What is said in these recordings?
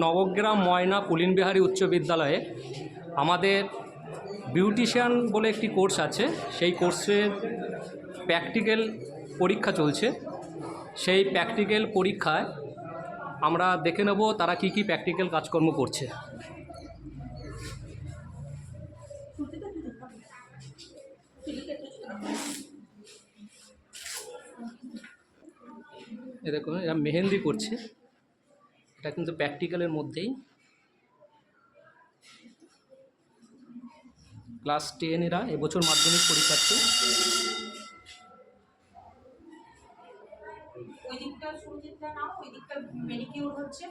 নবগ্রাম ময়না পুলিনবিহারী উচ্চ বিদ্যালয়ে আমাদের বিউটিশিয়ান বলে একটি কোর্স আছে। সেই কোর্সের প্র্যাকটিক্যাল পরীক্ষা চলছে। সেই প্র্যাকটিক্যাল পরীক্ষায় আমরা দেখে নেব তারা কি কি প্র্যাকটিক্যাল কাজকর্ম করছে। এ দেখুন, এরা মেহেন্দি করছে। এটা কিন্তু প্র্যাকটিক্যালের মধ্যেই। ক্লাস 10 এরা এবছর মাধ্যমিক পরীক্ষার্থী। ওই দিকটা সুচিত্রা নাও, ওই দিকটা ম্যানিকিউর হচ্ছে,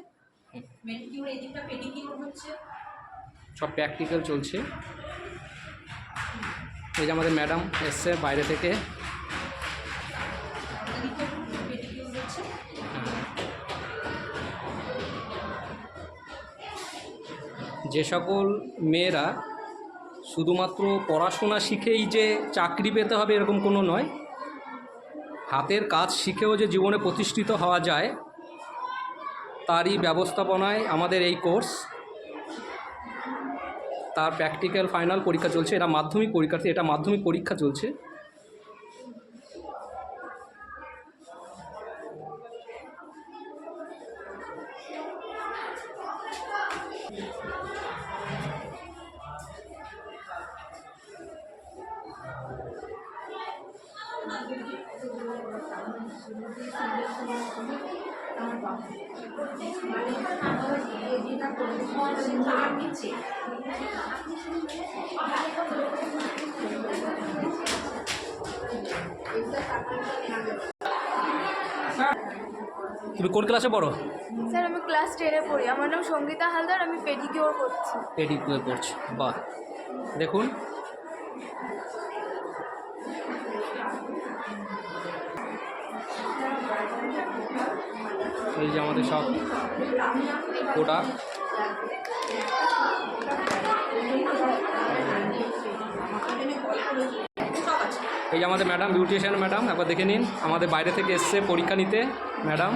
ম্যানিকিউর এই দিকটা পেডিকিউর হচ্ছে, সব প্র্যাকটিক্যাল চলছে। এই যে আমাদের ম্যাডাম এসছে বাইরে থেকে। যে সকল মেয়েরা শুধুমাত্র পড়াশোনা শিখেই যে চাকরি পেতে হবে এরকম কোনো নয়, হাতের কাজ শিখেও যে জীবনে প্রতিষ্ঠিত হওয়া যায় তারই ব্যবস্থাপনায় আমাদের এই কোর্স। তার প্র্যাকটিক্যাল ফাইনাল পরীক্ষা চলছে। এটা মাধ্যমিক পরীক্ষার্থী, এটা মাধ্যমিক পরীক্ষা চলছে। তুমি কোন ক্লাসে পড়ো? স্যার আমি ক্লাস 10-এ পড়ি। আমার নাম সঙ্গীতা হালদার, আমি পেডিকিউর করছি। পেডিকিউর করছি, বাহ। দেখুন এই যে আমাদের সব প্রোডাক্ট। এই যে আমাদের ম্যাডাম বিউটিশিয়ান ম্যাডাম, একবার দেখে নিন। আমাদের বাইরে থেকে এসছে পরীক্ষা নিতে ম্যাডাম।